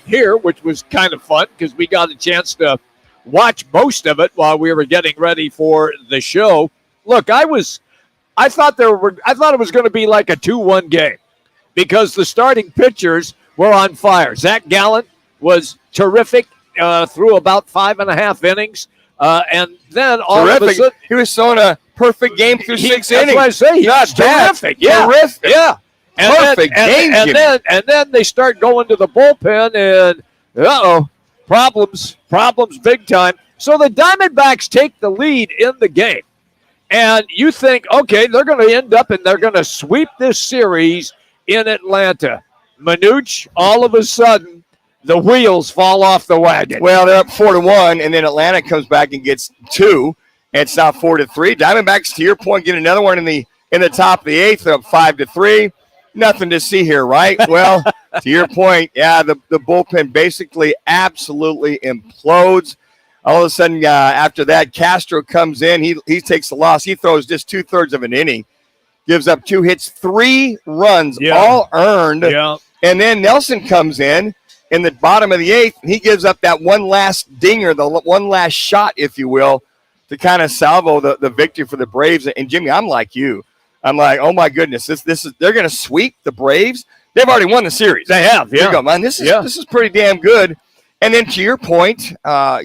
here, which was kind of fun because we got a chance to watch most of it while we were getting ready for the show. Look, I thought it was going to be like a 2-1 game because the starting pitchers were on fire. Zach Gallen was terrific, through about 5.5 innings. And then all of a sudden, he was throwing a perfect game through 6 innings. That's what I say. He's terrific. Yeah. Terrific. Yeah. And perfect game, and then they start going to the bullpen, and problems big time. So the Diamondbacks take the lead in the game. And you think, okay, they're going to end up and they're going to sweep this series in Atlanta. Manooch, all of a sudden, the wheels fall off the wagon. Well, they're up 4-1, and then Atlanta comes back and gets 2. And it's now 4-3. Diamondbacks, to your point, get another one in the top of the 8th. They're up 5-3. Nothing to see here, right? Well, to your point, yeah, the bullpen basically absolutely implodes. All of a sudden, after that, Castro comes in. He takes the loss. He throws just 2/3 of an inning, gives up 2 hits, 3 runs, all earned. Yeah. And then Nelson comes in the bottom of the 8th, and he gives up that one last dinger, the one last shot, if you will, to kind of salvo the victory for the Braves. And Jimmy, I'm like you. I'm like, oh my goodness, this is they're going to sweep the Braves. They've already won the series. They have. Yeah. You go, man. This is pretty damn good. And then to your point,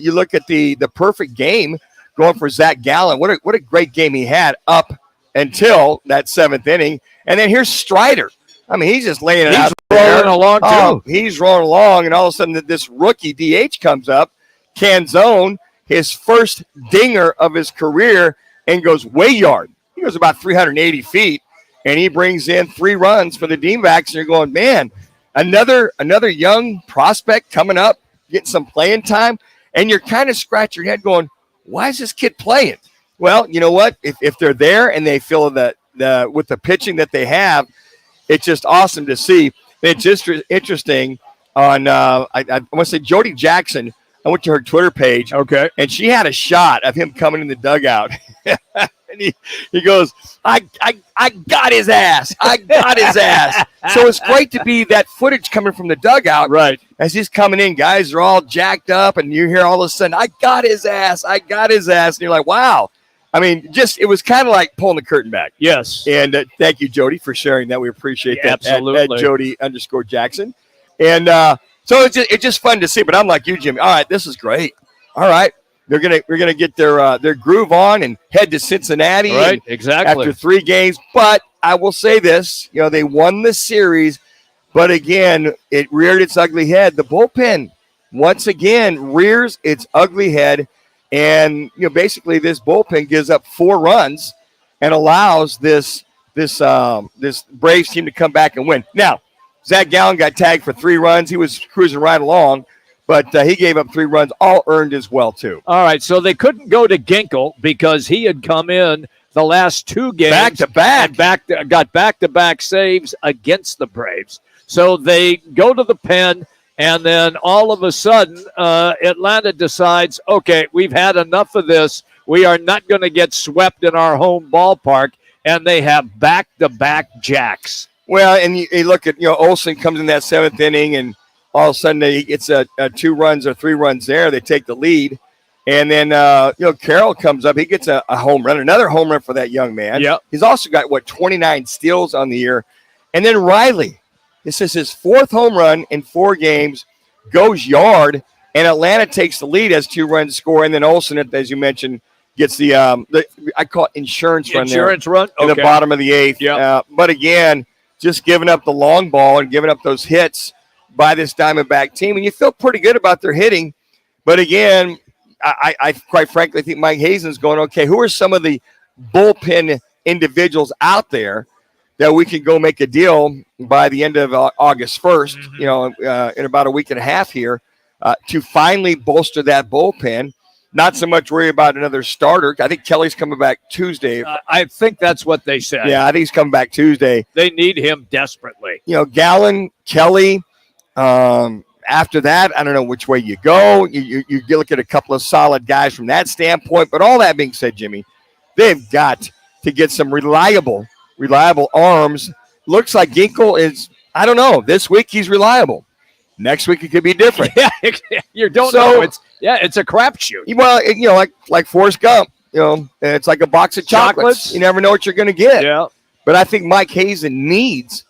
you look at the perfect game going for Zach Gallen. What a great game he had up until that 7th inning. And then here's Strider. I mean, he's just laying it out. He's rolling along too. He's rolling along, and all of a sudden this rookie DH comes up, Canzone, his first dinger of his career, and goes way yard. He goes about 380 feet, and he brings in 3 runs for the Diamondbacks. And you're going, man, another young prospect coming up, getting some playing time, and you're kind of scratch your head going, why is this kid playing? Well, you know what? If they're there and they feel that with the pitching that they have, it's just awesome to see. It's just interesting on I want to say Jody Jackson. I went to her Twitter page, okay, and she had a shot of him coming in the dugout. And he goes, I got his ass. I got his ass. So it's great to be that footage coming from the dugout. Right. As he's coming in, guys are all jacked up, and you hear all of a sudden, I got his ass. I got his ass. And you're like, wow. I mean, it was kind of like pulling the curtain back. Yes. And thank you, Jody, for sharing that. We appreciate that. Absolutely. At Jody_Jackson. And so it's just fun to see. But I'm like you, Jimmy. All right, this is great. All right. We're gonna get their groove on and head to Cincinnati. Right, exactly. After 3 games. But I will say this, they won the series, but again, it reared its ugly head. The bullpen once again rears its ugly head, and basically this bullpen gives up 4 runs and allows this Braves team to come back and win. Now, Zach Gallen got tagged for 3 runs. He was cruising right along. But he gave up 3 runs, all earned as well, too. All right, so they couldn't go to Ginkel because he had come in the last 2 games. Back-to-back. Got back-to-back saves against the Braves. So they go to the pen, and then all of a sudden, Atlanta decides, okay, we've had enough of this. We are not going to get swept in our home ballpark, and they have back-to-back jacks. Well, and you look at, Olsen comes in that 7th inning, and all of a sudden, it's a 2 runs or 3 runs there. They take the lead. And then, Carroll comes up. He gets a home run, another home run for that young man. Yep. He's also got, 29 steals on the year. And then Riley, this is his 4th home run in 4 games, goes yard, and Atlanta takes the lead as 2 runs score. And then Olsen, as you mentioned, gets the I call it insurance run run in the bottom of the 8th. Yep. But again, just giving up the long ball and giving up those hits by this Diamondback team, and you feel pretty good about their hitting. But again, I quite frankly think Mike Hazen's going, okay, who are some of the bullpen individuals out there that we can go make a deal by the end of August 1st, in about a week and a half here, to finally bolster that bullpen. Not so much worry about another starter. I think Kelly's coming back Tuesday. I think that's what they said. Yeah, I think he's coming back Tuesday. They need him desperately. Gallen, Kelly. After that, I don't know which way you go. You look at a couple of solid guys from that standpoint. But all that being said, Jimmy, they've got to get some reliable arms. Looks like Ginkel is, I don't know, this week he's reliable. Next week it could be different. Yeah, you don't know. It's a crapshoot. Well, like Forrest Gump. It's like a box of chocolates. You never know what you're going to get. Yeah. But I think Mike Hazen needs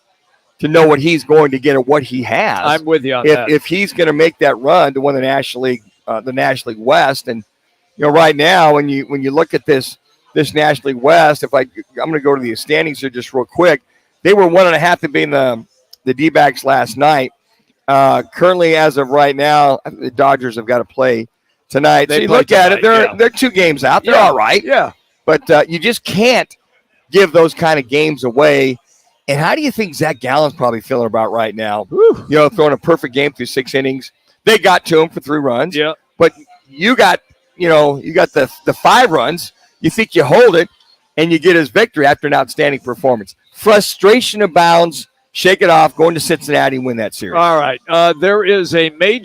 to know what he's going to get or what he has. I'm with you on that. If he's going to make that run to win the National League West, and right now when you look at this National League West, I'm going to go to the standings here just real quick. They were 1.5 to being the D-backs last night. Currently, as of right now, I think the Dodgers have got to play tonight. So you look at it, they're 2 games out. They're all right. Yeah. But you just can't give those kind of games away. And how do you think Zach Gallen's probably feeling about right now? Throwing a perfect game through 6 innings. They got to him for 3 runs. Yeah. But you got the 5 runs. You think you hold it, and you get his victory after an outstanding performance. Frustration abounds. Shake it off. Going to Cincinnati and win that series. All right. There is a major